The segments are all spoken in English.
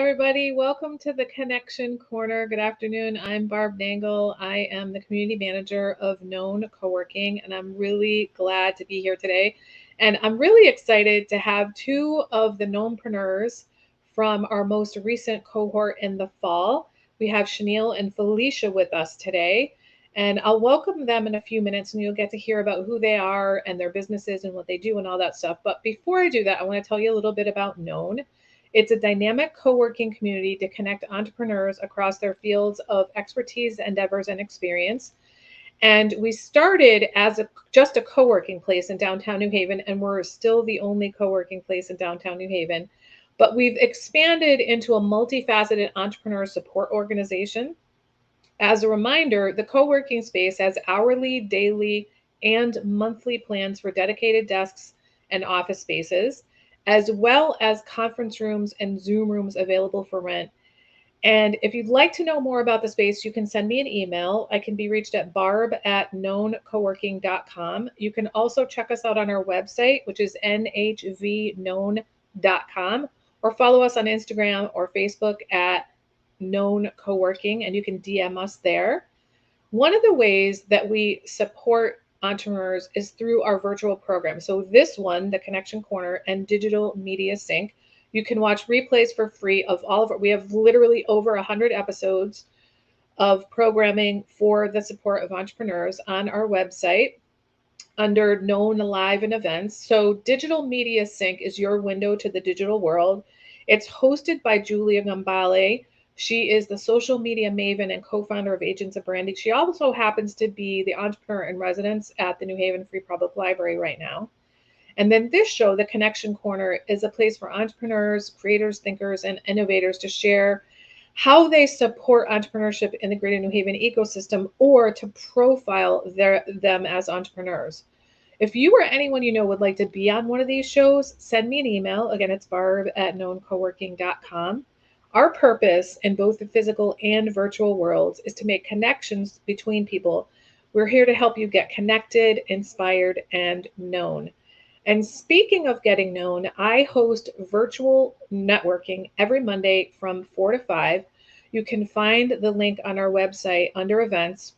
everybody. Welcome to the Connection Corner. Good afternoon. I'm Barb Nangle. I am the community manager of Known Co-working, and I'm really glad to be here today. And I'm really excited to have two of the Knownnpreneurs from our most recent cohort in the fall. We have Shawniel and Phyllicia with us today. And I'll welcome them in a few minutes, and you'll get to hear about who they are and their businesses and what they do and all that stuff. But before I do that, I want to tell you a little bit about Known. It's a dynamic co-working community to connect entrepreneurs across their fields of expertise, endeavors, and experience. And we started as just a co-working place in downtown New Haven, and we're still the only co-working place in downtown New Haven. But we've expanded into a multifaceted entrepreneur support organization. As a reminder, the co-working space has hourly, daily, and monthly plans for dedicated desks and office spaces, as well as conference rooms and Zoom rooms available for rent. And if you'd like to know more about the space, you can send me an email. I can be reached at barb@knowncoworking.com. You can also check us out on our website, which is nhvknown.com, or follow us on Instagram or Facebook at Known Co-working, and you can DM us there. One of the ways that we support entrepreneurs is through our virtual program. So this one, the Connection Corner and Digital Media Sync, you can watch replays for free of all of it. We have literally over 100 episodes of programming for the support of entrepreneurs on our website under Known Live and Events. So Digital Media Sync is your window to the digital world. It's hosted by Julia Gambale. She is the social media maven and co-founder of Agents of Branding. She also happens to be the entrepreneur in residence at the New Haven Free Public Library right now. And then this show, The Connection Corner, is a place for entrepreneurs, creators, thinkers, and innovators to share how they support entrepreneurship in the greater New Haven ecosystem, or to profile them as entrepreneurs. If you or anyone you know would like to be on one of these shows, send me an email. Again, it's barb@knowncoworking.com. Our purpose in both the physical and virtual worlds is to make connections between people. We're here to help you get connected, inspired, and known. And speaking of getting known, I host virtual networking every Monday from 4 to 5. You can find the link on our website under events.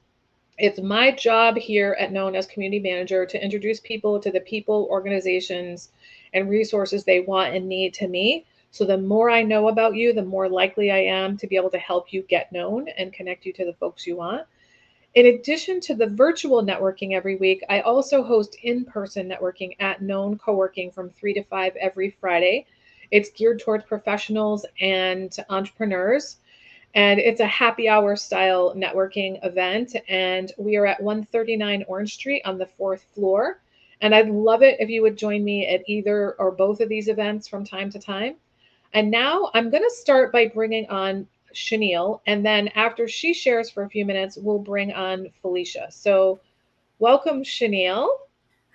It's my job here at Known as community manager to introduce people to the people, organizations, and resources they want and need to me. So the more I know about you, the more likely I am to be able to help you get known and connect you to the folks you want. In addition to the virtual networking every week, I also host in-person networking at Known Co-working from 3 to 5 every Friday. It's geared towards professionals and entrepreneurs. And it's a happy hour style networking event. And we are at 139 Orange Street on the 4th floor. And I'd love it if you would join me at either or both of these events from time to time. And now I'm going to start by bringing on Shawniel, and then after she shares for a few minutes, we'll bring on Phyllicia. So welcome, Shawniel.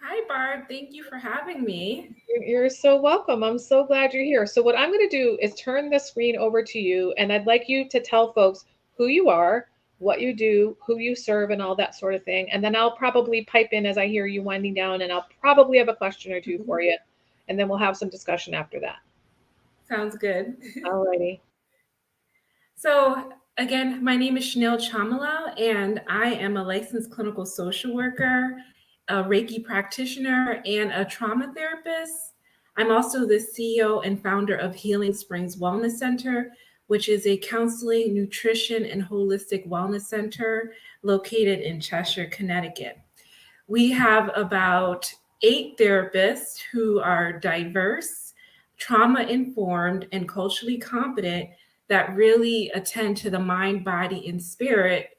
Hi, Barb. Thank you for having me. You're so welcome. I'm so glad you're here. So what I'm going to do is turn the screen over to you, and I'd like you to tell folks who you are, what you do, who you serve, and all that sort of thing. And then I'll probably pipe in as I hear you winding down, and I'll probably have a question or two for you, and then we'll have some discussion after that. Sounds good. Alrighty. So again, my name is Shawniel Phyllicia, and I am a licensed clinical social worker, a Reiki practitioner, and a trauma therapist. I'm also the CEO and founder of Healing Springs Wellness Center, which is a counseling, nutrition, and holistic wellness center located in Cheshire, Connecticut. We have about 8 therapists who are diverse, trauma-informed, and culturally competent that really attend to the mind, body, and spirit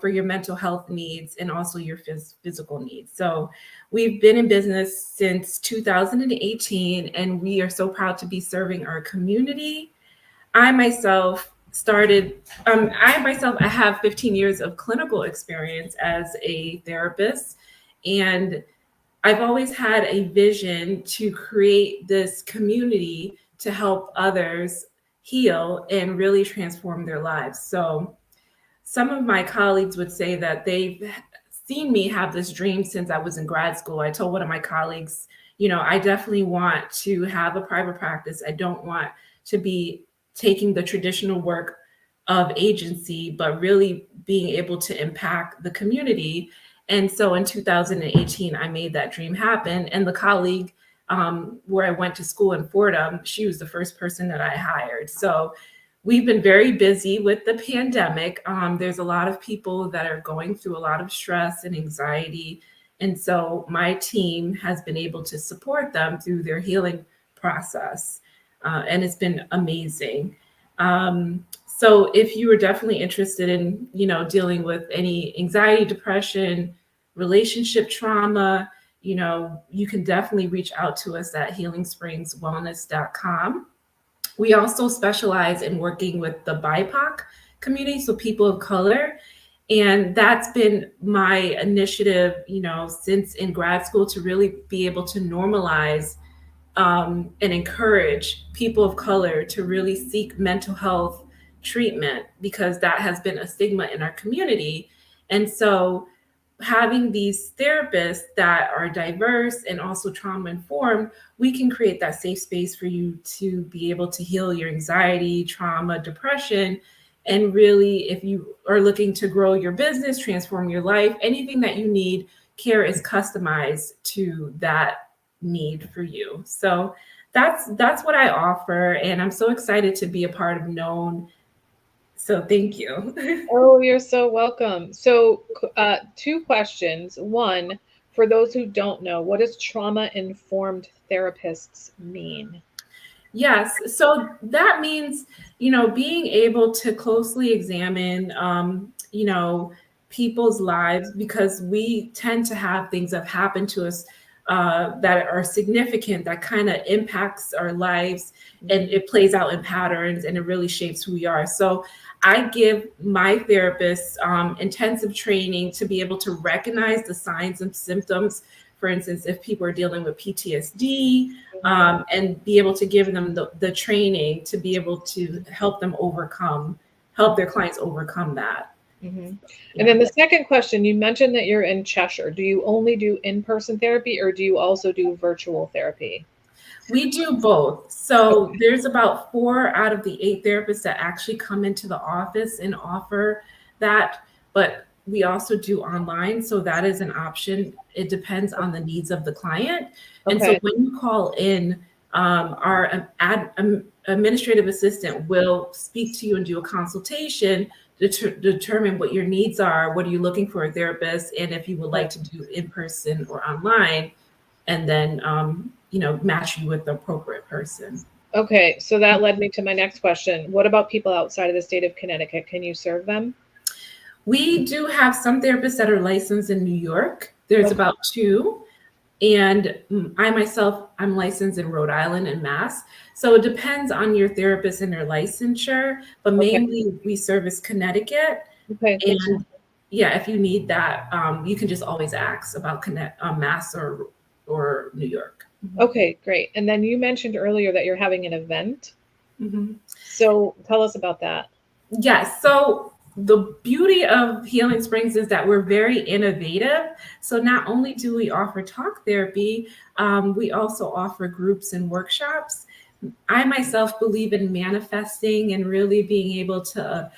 for your mental health needs and also your physical needs. So we've been in business since 2018, and we are so proud to be serving our community. I have 15 years of clinical experience as a therapist, and I've always had a vision to create this community to help others heal and really transform their lives. So some of my colleagues would say that they've seen me have this dream since I was in grad school. I told one of my colleagues, I definitely want to have a private practice. I don't want to be taking the traditional work of agency, but really being able to impact the community. And so in 2018, I made that dream happen. And the colleague where I went to school in Fordham, she was the first person that I hired. So we've been very busy with the pandemic. There's a lot of people that are going through a lot of stress and anxiety. And so my team has been able to support them through their healing process. And it's been amazing. So if you were definitely interested in, dealing with any anxiety, depression, relationship trauma, you can definitely reach out to us at healingspringswellness.com. We also specialize in working with the BIPOC community, so people of color. And that's been my initiative, since in grad school, to really be able to normalize and encourage people of color to really seek mental health treatment, because that has been a stigma in our community. And so having these therapists that are diverse and also trauma informed, we can create that safe space for you to be able to heal your anxiety, trauma, depression. And really, if you are looking to grow your business, transform your life, anything that you need, care is customized to that need for you. So that's what I offer, and I'm so excited to be a part of Known. So thank you. Oh, you're so welcome. So, two questions. One, for those who don't know, what does trauma-informed therapists mean? Yes. So that means, being able to closely examine, people's lives, because we tend to have things that happen to us that are significant, that kind of impacts our lives, and it plays out in patterns, and it really shapes who we are. So I give my therapists intensive training to be able to recognize the signs and symptoms. For instance, if people are dealing with PTSD, and be able to give them the training to be able to help their clients overcome that. Mm-hmm. And then the second question, you mentioned that you're in Cheshire. Do you only do in-person therapy, or do you also do virtual therapy? We do both. So there's about 4 out of the 8 therapists that actually come into the office and offer that, but we also do online. So that is an option. It depends on the needs of the client. And so when you call in, our administrative assistant will speak to you and do a consultation to determine what your needs are, what are you looking for a therapist, and if you would like to do in person or online, and then match you with the appropriate person. Okay, so that led me to my next question. What about people outside of the state of Connecticut? Can you serve them? We do have some therapists that are licensed in New York. There's about 2. And I myself, I'm licensed in Rhode Island and Mass. So it depends on your therapist and their licensure, but mainly we service Connecticut. Okay. And yeah, if you need that, you can just always ask about Mass or New York. Okay, great. And then you mentioned earlier that you're having an event. Mm-hmm. So tell us about that. Yes. So the beauty of Healing Springs is that we're very innovative. So not only do we offer talk therapy, we also offer groups and workshops. I myself believe in manifesting and really being able to,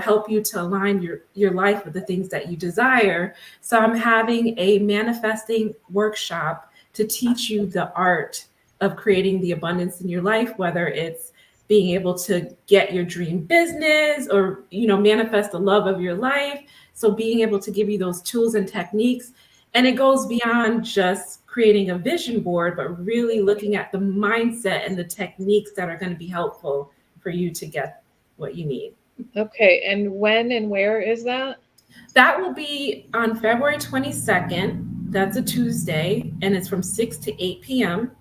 help you to align your life with the things that you desire. So I'm having a manifesting workshop to teach you the art of creating the abundance in your life, whether it's being able to get your dream business or, manifest the love of your life. So being able to give you those tools and techniques. And it goes beyond just creating a vision board, but really looking at the mindset and the techniques that are going to be helpful for you to get what you need. Okay. And when and where is that? That will be on February 22nd. That's a Tuesday, and it's from 6 to 8 p.m.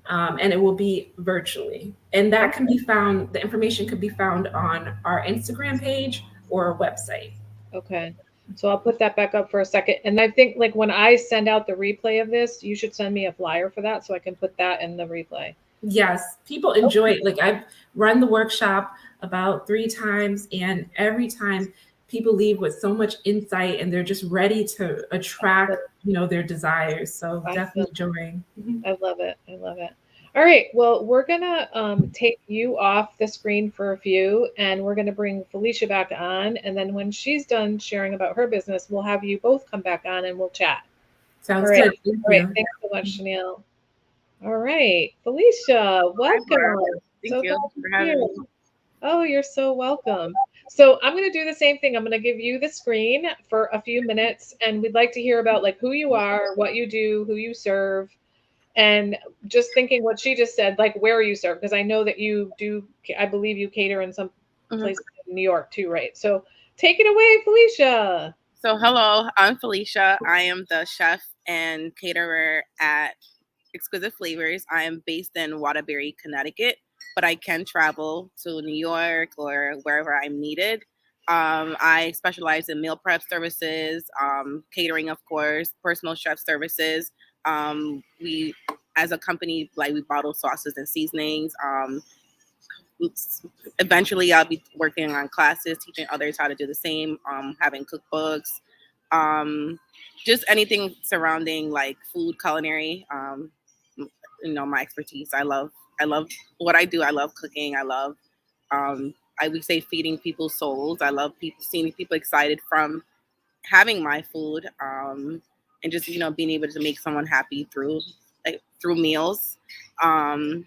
And it will be virtually. And that can be found, the information can be found on our Instagram page or our website. Okay. So I'll put that back up for a second. And I think like when I send out the replay of this, you should send me a flyer for that so I can put that in the replay. Yes, people enjoy it. Like I've run the workshop about 3 times, and every time people leave with so much insight, and they're just ready to attract, their desires. So definitely enjoying. I love it. I love it. All right. Well, we're gonna take you off the screen for a few, and we're gonna bring Felicia back on, and then when she's done sharing about her business, we'll have you both come back on and we'll chat. All Sounds right. good. Thank All right. you. Thanks so much, Shawniel. All right, Felicia, Hi, Barb. welcome. Thank So glad you for you're having here. me. Oh, you're so welcome. So I'm going to do the same thing. I'm going to give you the screen for a few minutes, and we'd like to hear about like who you are, what you do, who you serve, and just thinking what she just said, like where you serve, because I know that you do. I believe you cater in some Mhm. places in New York too, right? So take it away, Felicia. So, hello, I'm Felicia. I am the chef and caterer at Exquisite Flavors. I am based in Waterbury, Connecticut, but I can travel to New York or wherever I'm needed. I specialize in meal prep services, catering, of course, personal chef services. We, as a company, like we bottle sauces and seasonings. Eventually I'll be working on classes, teaching others how to do the same, having cookbooks, just anything surrounding like food, culinary, my expertise. I love what I do. I love cooking. I love, I would say, feeding people's souls. I love people, seeing people excited from having my food, and just, being able to make someone happy through meals. um,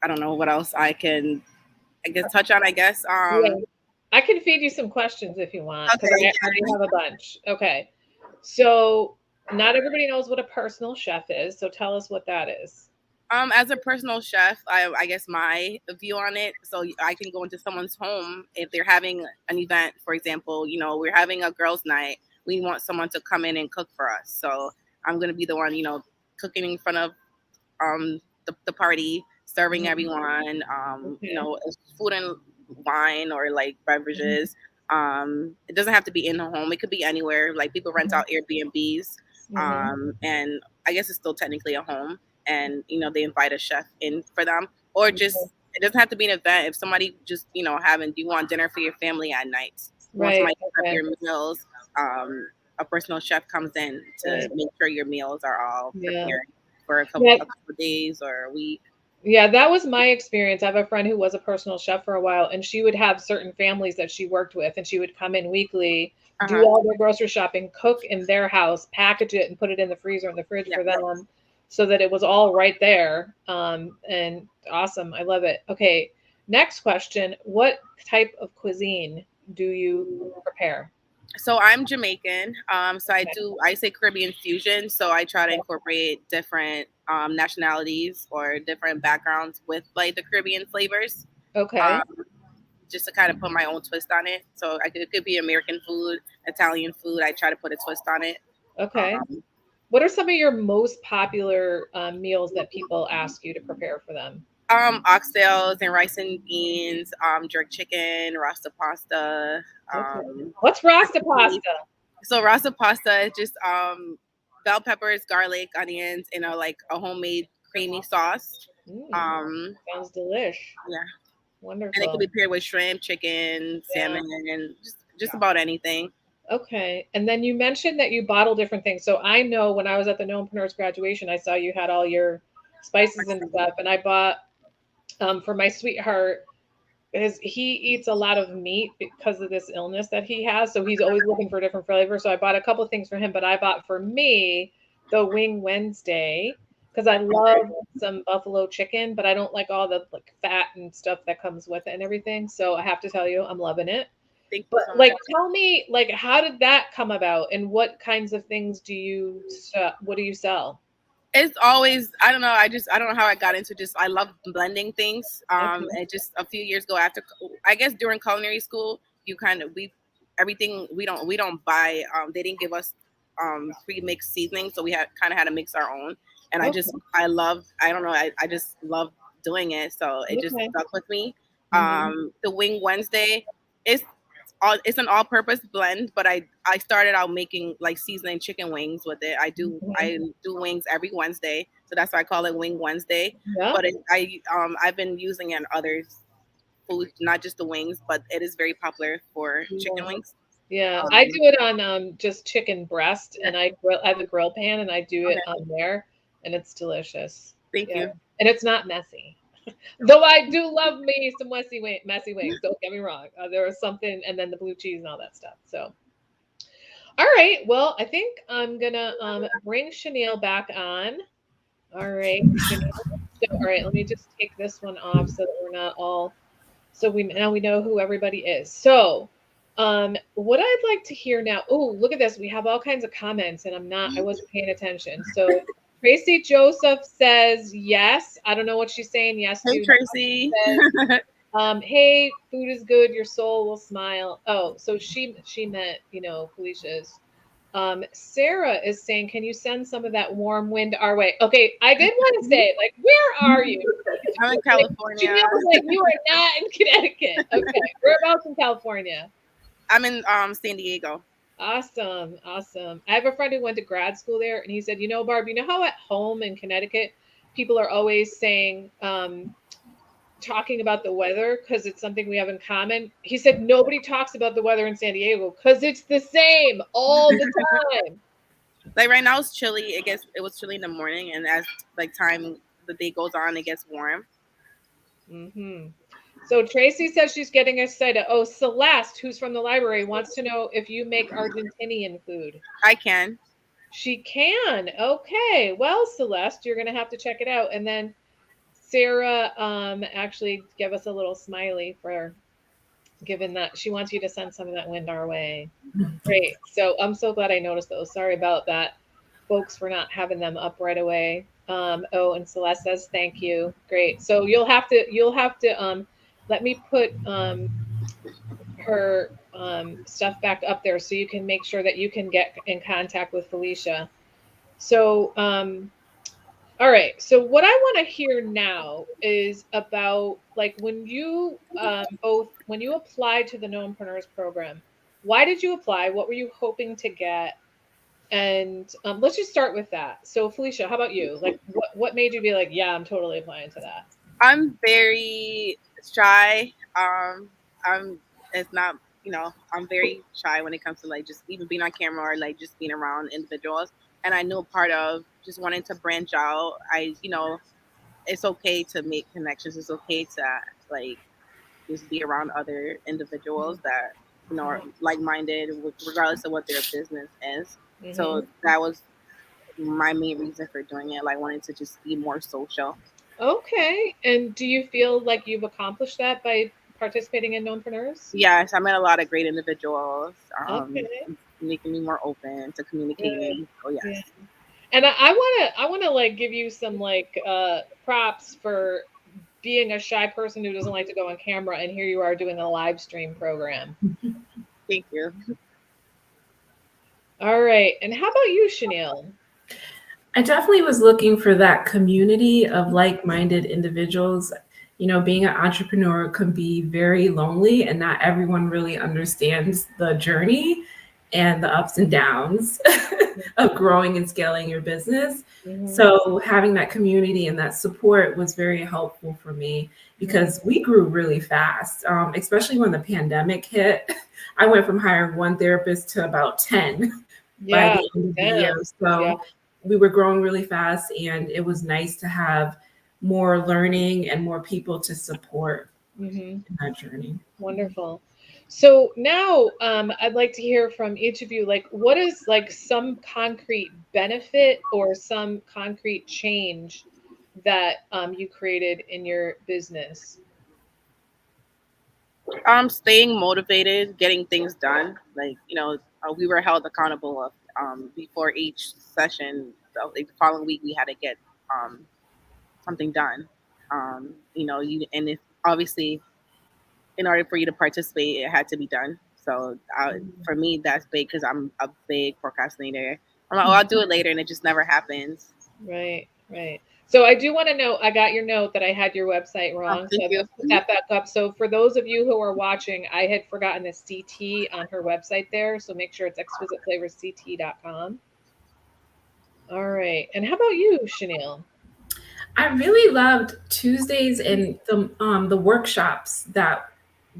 I don't know what else I guess touch on. I guess. Yeah, I can feed you some questions if you want, because Okay. I already have a bunch. Okay. So not everybody knows what a personal chef is. So tell us what that is. As a personal chef, I guess my view on it. So I can go into someone's home if they're having an event. For example, we're having a girls' night. We want someone to come in and cook for us. So I'm gonna be the one, cooking in front of the party, serving Mhm. everyone, Okay. food and wine or like Mhm. beverages. It doesn't have to be in the home. It could be anywhere. Like people rent Mhm. out Airbnbs, Mhm. and I guess it's still technically a home. And they invite a chef in for them, or Mhm. just it doesn't have to be an event. If somebody just having, do you want dinner for your family at night? You want Right. somebody to prep Okay. your meals. A personal chef comes in to Right. make sure your meals are all Yeah. prepared for Yeah. a couple of days or a week. Yeah, that was my experience. I have a friend who was a personal chef for a while, and she would have certain families that she worked with, and she would come in weekly, do Uh-huh. all their grocery shopping, cook in their house, package it, and put it in the freezer in the fridge Yeah. for them, so that it was all right there. And awesome, I love it. Okay, next question: what type of cuisine do you prepare? So I'm Jamaican. So Okay. I say Caribbean fusion. So I try to incorporate different nationalities or different backgrounds with like the Caribbean flavors. Okay. Um, just to kind of put my own twist on it. So it could be American food, Italian food. I try to put a twist on it. Okay. Um, What are some of your most popular meals that people ask you to prepare for them? Oxtails and rice and beans, jerk chicken, rasta pasta. Okay. Um, What's Rasta pasta? so rasta pasta is just bell peppers, garlic, onions, like a homemade creamy sauce. Mm, Um, sounds delish. yeah, and it can Wonderful. be paired with shrimp, chicken, Yeah. salmon, and just about anything. Okay. And then you mentioned that you bottle different things. So I know when I was at the KNOWNpreneurs graduation, I saw you had all your spices and stuff, and I bought for my sweetheart because he eats a lot of meat because of this illness that he has. So he's always looking for different flavors. So I bought a couple of things for him, but I bought for me the Wing Wednesday because I love some buffalo chicken, but I don't like all the like fat and stuff that comes with it and everything. So I have to tell you, I'm loving it. Thank you But so much. like, tell me, like, how did that come about, and what kinds of things do you what do you sell? It's always, I don't know how I got into, just I love blending things. Okay. And just a few years ago, after I guess during culinary school, you kind of we everything we don't buy. They didn't give us pre-mixed seasonings, so we had to mix our own. And Okay. I don't know, I just love doing it, so it just Okay. stuck with me. Hmm. The Wing Wednesday is it's an all-purpose blend, but I started out making like seasoning chicken wings with it. Hmm. I do wings every Wednesday, so that's why I call it Wing Wednesday. Yeah. But I've been using it in other foods, not just the wings, but it is very popular for chicken Yeah. wings. Yeah, I do Um, it on just chicken breast, yeah, and I have a grill pan, and I do it okay. on there, and it's delicious. Thank you. And it's not messy. Though I do love me some messy wings. Don't get me wrong. There was something, and then the blue cheese and all that stuff. So, all right. Well, I think I'm gonna bring Shawniel back on. All right, Shawniel. So, all right. Let me just take this one off so that we're not all. So we know who everybody is. So, what I'd like to hear now. Oh, look at this. We have all kinds of comments, and I wasn't paying attention. So Tracy Joseph says yes. I don't know what she's saying. Yes, hey, to. Tracy. Hey, food is good. Your soul will smile. Oh, so she meant, Phylicia's. Sarah is saying, can you send some of that warm wind our way? Okay, I did want to say, like, where are you? I'm in California. She feels like you are not in Connecticut. Okay, whereabouts in California? I'm in San Diego. Awesome. I have a friend who went to grad school there, and he said, Barb, you know how at home in Connecticut, people are always saying, talking about the weather because it's something we have in common. He said nobody talks about the weather in San Diego because it's the same all the time. Like right now it's chilly. It was chilly in the morning, and as like the day goes on, it gets warm. Mm-hmm. So Tracy says she's getting excited. Oh, Celeste, who's from the library, wants to know if you make Argentinian food. I can. She can. Okay. Well, Celeste, you're gonna have to check it out. And then Sarah actually gave us a little smiley for given that she wants you to send some of that wind our way. Great. So I'm so glad I noticed those. Sorry about that, folks, for not having them up right away. Oh, and Celeste says thank you. Great. So you'll have to let me put her stuff back up there so you can make sure that you can get in contact with Phyllicia. So all right. So what I want to hear now is about like when you when you applied to the KNOWNpreneurs program, why did you apply? What were you hoping to get? And let's just start with that. So Phyllicia, how about you? Like what made you be like, yeah, I'm totally applying to that? I'm very shy. It's not, I'm very shy when it comes to like just even being on camera or like just being around individuals. And I knew part of just wanting to branch out. It's okay to make connections. It's okay to like just be around other individuals that are like-minded, regardless of what their business is. Mm-hmm. So that was my main reason for doing it. Like wanting to just be more social. Okay. And do you feel like you've accomplished that by participating in KNOWNpreneurs? Yes, I met a lot of great individuals. Making me more open to communicating. Oh yes. Yeah. And I wanna like give you some like props for being a shy person who doesn't like to go on camera, and here you are doing a live stream program. Thank you. All right. And how about you, Shawniel? I definitely was looking for that community of like-minded individuals. Being an entrepreneur can be very lonely, and not everyone really understands the journey and the ups and downs of growing and scaling your business. Mm-hmm. So having that community and that support was very helpful for me because we grew really fast, especially when the pandemic hit. I went from hiring one therapist to about 10 by the end of the year. So we were growing really fast, and it was nice to have more learning and more people to support in that journey. Wonderful. So now I'd like to hear from each of you, like what is like some concrete benefit or some concrete change that you created in your business? Staying motivated, getting things done. Like, we were held accountable before each session. So like the following week we had to get something done. And if obviously in order for you to participate, it had to be done. So for me, that's big because I'm a big procrastinator. I'm like, I'll do it later, and it just never happens. Right. So I do want to know, I got your note that I had your website wrong. So I'm going to put that back up. So for those of you who are watching, I had forgotten the CT on her website there. So make sure it's exquisiteflavorsct.com. All right. And how about you, Shawniel? I really loved Tuesdays and the workshops that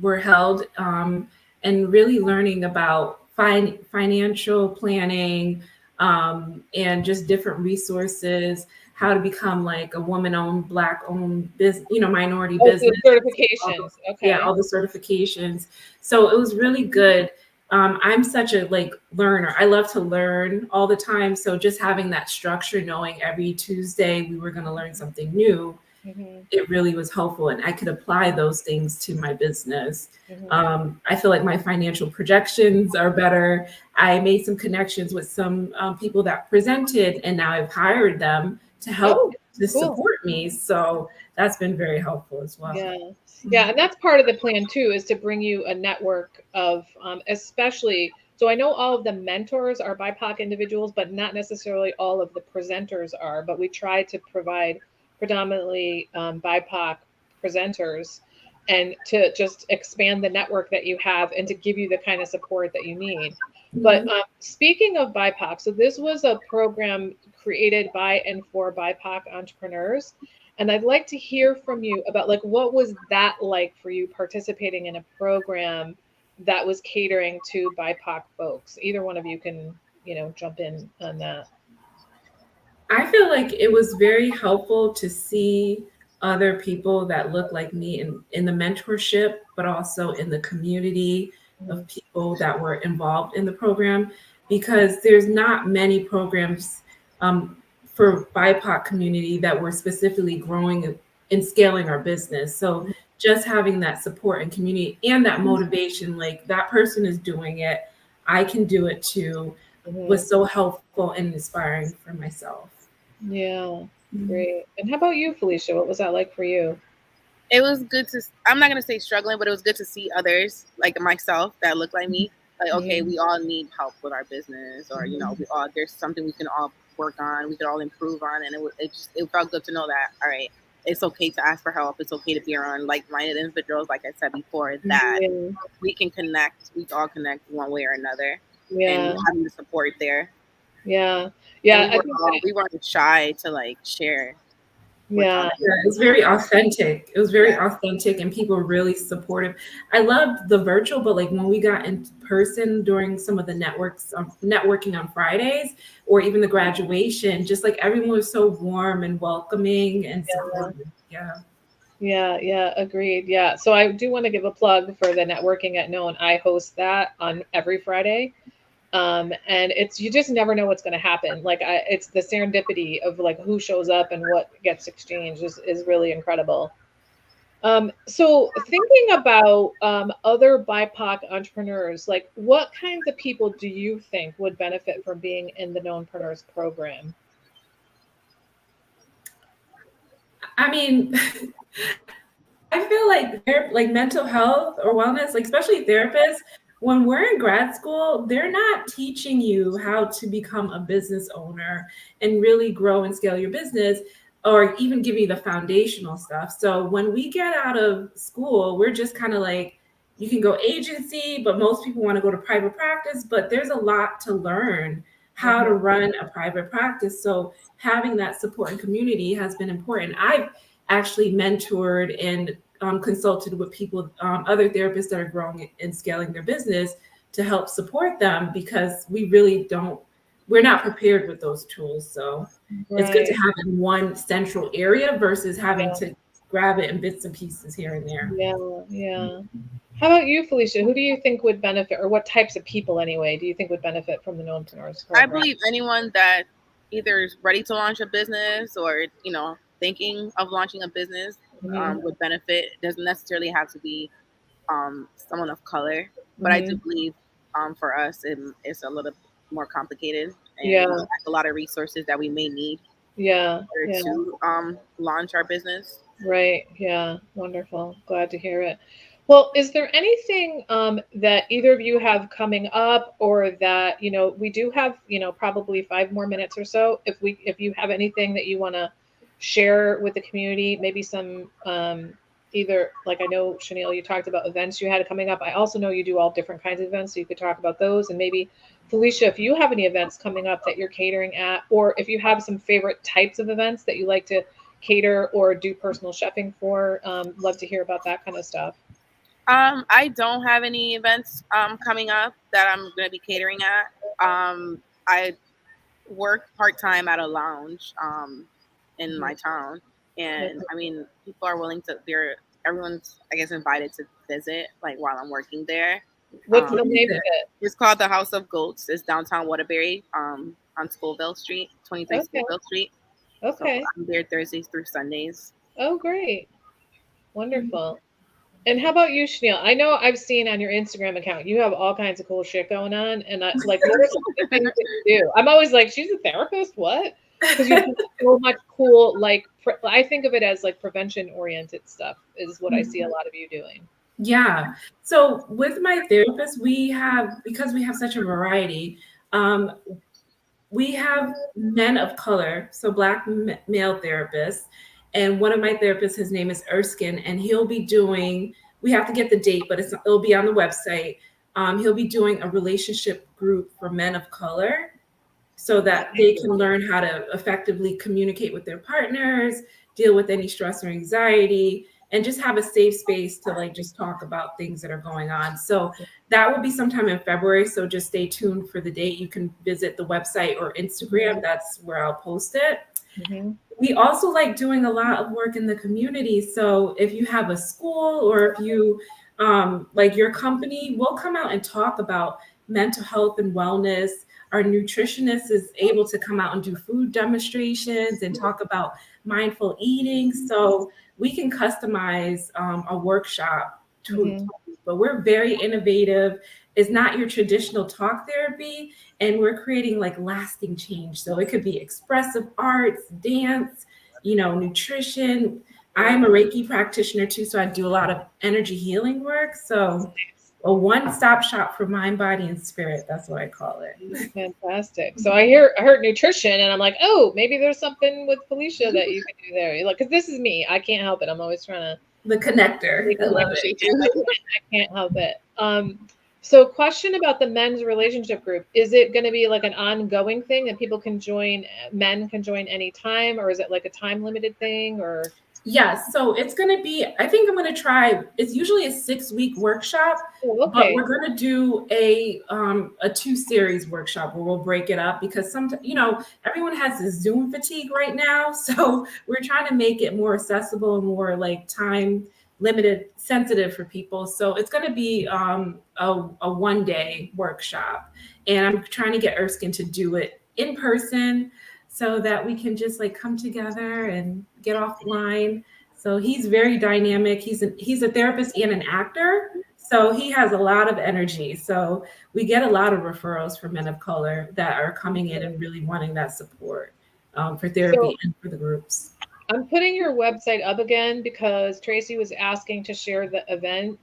were held and really learning about financial planning, and just different resources, how to become like a woman-owned, Black-owned business, minority Oh, so business. certifications. Okay. Yeah, all the certifications. So it was really good. I'm such a learner. I love to learn all the time. So just having that structure, knowing every Tuesday we were going to learn something new, it really was helpful, and I could apply those things to my business. I feel like my financial projections are better. I made some connections with some people that presented, and now I've hired them to help support me. So that's been very helpful as well. Yeah, and that's part of the plan too, is to bring you a network of, especially. So I know all of the mentors are BIPOC individuals, but not necessarily all of the presenters are. But we try to provide predominantly BIPOC presenters, and to just expand the network that you have, and to give you the kind of support that you need. But speaking of BIPOC, so this was a program created by and for BIPOC entrepreneurs. And I'd like to hear from you about what was that like for you, participating in a program that was catering to BIPOC folks? Either one of you can, jump in on that. I feel like it was very helpful to see other people that look like me in the mentorship, but also in the community of people that were involved in the program, because there's not many programs for BIPOC community that were specifically growing and scaling our business. So just having that support and community and that motivation, like that person is doing it, I can do it too, was so helpful and inspiring for myself. Yeah, great. And how about you, Phyllicia? What was that like for you? It was good to, I'm not going to say struggling, but it was good to see others like myself that look like me. Like, okay, we all need help with our business, or, there's something we can all work on, we could all improve on. And it felt good to know that, all right, it's okay to ask for help. It's okay to be around like-minded individuals, like I said before, that we can connect. We all connect one way or another, and having the support there. Yeah. We weren't shy to share. Yeah, it was very authentic. It was very authentic, and people were really supportive. I loved the virtual, but when we got in person during some of the networking on Fridays, or even the graduation, just everyone was so warm and welcoming and supportive. Yeah, agreed. Yeah. So I do want to give a plug for the networking at Known. I host that on every Friday. And you just never know what's going to happen. It's the serendipity of who shows up and what gets exchanged is really incredible. So thinking about other BIPOC entrepreneurs, what kinds of people do you think would benefit from being in the KNOWNpreneurs program? I mean, I feel like mental health or wellness, especially therapists, when we're in grad school, they're not teaching you how to become a business owner and really grow and scale your business, or even give you the foundational stuff. So when we get out of school, we're just kind of you can go agency, but most people want to go to private practice, but there's a lot to learn how to run a private practice. So having that support and community has been important. I've actually mentored and consulted with people, other therapists that are growing and scaling their business, to help support them, because we're not prepared with those tools. So it's good to have it in one central area versus having to grab it in bits and pieces here and there. Yeah. How about you, Phyllicia? Who do you think would benefit, or what types of people anyway do you think would benefit from the KNOWNpreneurs program? I believe anyone that either is ready to launch a business or, thinking of launching a business would benefit. It doesn't necessarily have to be someone of color, but I do believe for us it's a little more complicated, and a lot of resources that we may need to launch our business. Right. Yeah. Wonderful. Glad to hear it. Well, is there anything that either of you have coming up, or that, we do have, probably 5 more minutes or so. If you have anything that you want to share with the community, maybe some either, I know, Shawniel, you talked about events you had coming up. I also know you do all different kinds of events, so you could talk about those. And maybe, Phyllicia, if you have any events coming up that you're catering at, or if you have some favorite types of events that you like to cater or do personal chefing for, love to hear about that kind of stuff. I don't have any events coming up that I'm going to be catering at. work part-time at a lounge in my town, and I mean, people are willing to. Everyone's, I guess, invited to visit, like while I'm working there. What's the name of it? It's called the House of Goats. It's downtown Waterbury, on Scoville Street, 23 Okay. Scoville Street. Okay. So I'm there Thursdays through Sundays. Oh, great. Wonderful. And how about you, Shawniel? I know I've seen on your Instagram account, you have all kinds of cool shit going on. And like, what are some of the things that you do? I'm always like, she's a therapist? What? Because you do so much cool, like, I think of it as like prevention oriented stuff is what I see a lot of you doing. Yeah. So with my therapist, because we have such a variety, we have men of color, so Black male therapists. And one of my therapists, his name is Erskine, and he'll be doing, we have to get the date, but it'll be on the website. He'll be doing a relationship group for men of color so that they can learn how to effectively communicate with their partners, deal with any stress or anxiety, and just have a safe space to like just talk about things that are going on. So that will be sometime in February. So just stay tuned for the date. You can visit the website or Instagram. That's where I'll post it. Mm-hmm. We also like doing a lot of work in the community. So if you have a school or if you like your company, we'll come out and talk about mental health and wellness. Our nutritionist is able to come out and do food demonstrations and talk about mindful eating. So we can customize a workshop but we're very innovative. It's not your traditional talk therapy, and we're creating like lasting change. So it could be expressive arts, dance, nutrition. I'm a Reiki practitioner too, so I do a lot of energy healing work. So a one-stop shop for mind, body, and spirit. That's what I call it. Fantastic. So I heard nutrition, and I'm like, oh, maybe there's something with Phyllicia that you can do there. Like, because this is me. I can't help it. I'm always trying to. The connector. I love it. I can't help it. So question about the men's relationship group. Is it going to be like an ongoing thing that people can join, men can join anytime, or is it like a time limited thing or? Yes. So it's going to be, I think I'm going to try, it's usually a 6-week workshop, but we're going to do a 2-series workshop where we'll break it up because sometimes, everyone has this Zoom fatigue right now. So we're trying to make it more accessible and more like time limited, sensitive for people. So it's going to be a 1-day workshop, and I'm trying to get Erskine to do it in person so that we can just like come together and get offline. So he's very dynamic. He's a therapist and an actor. So he has a lot of energy. So we get a lot of referrals from men of color that are coming in and really wanting that support for therapy and for the groups. I'm putting your website up again because Tracy was asking to share the event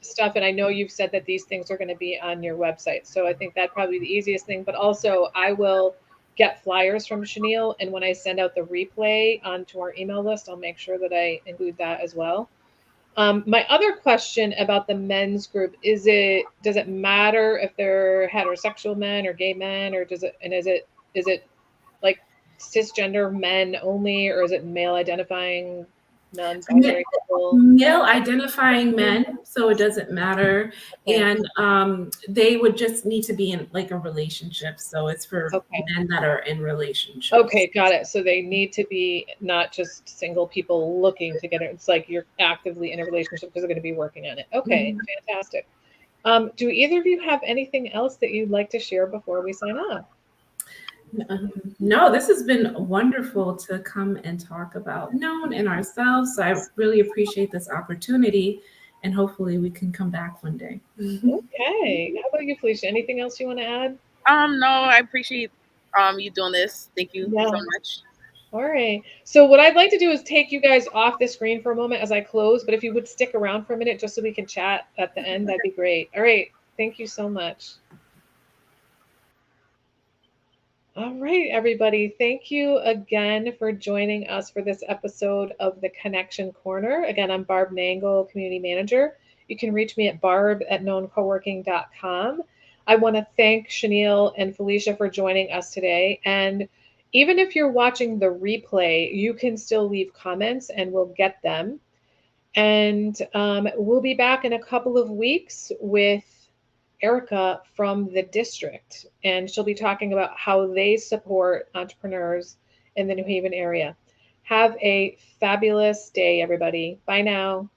stuff. And I know you've said that these things are going to be on your website. So I think that'd probably be the easiest thing. But also I will get flyers from Shawniel. And when I send out the replay onto our email list, I'll make sure that I include that as well. My other question about the men's group, does it matter if they're heterosexual men or gay men, or is it like cisgender men only, or is it male identifying non-binary people? Male identifying men, so it doesn't matter. Okay. And they would just need to be in like a relationship. So it's for men that are in relationships. Okay, got it. So they need to be not just single people looking to get it. It's like you're actively in a relationship because they're going to be working on it. Okay, fantastic. Do either of you have anything else that you'd like to share before we sign off? No, this has been wonderful to come and talk about Known and ourselves. So I really appreciate this opportunity, and hopefully we can come back one day. Okay. How about you, Phyllicia? Anything else you want to add? No, I appreciate you doing this. Thank you so much. All right. So what I'd like to do is take you guys off the screen for a moment as I close, but if you would stick around for a minute just so we can chat at the end, that'd be great. All right. Thank you so much. All right, everybody. Thank you again for joining us for this episode of the Connection Corner. Again, I'm Barb Nangle, Community Manager. You can reach me at barb@knowncoworking.com. I want to thank Shawniel and Phyllicia for joining us today. And even if you're watching the replay, you can still leave comments and we'll get them. And we'll be back in a couple of weeks with Erica from the district, and she'll be talking about how they support entrepreneurs in the New Haven area. Have a fabulous day, everybody. Bye now.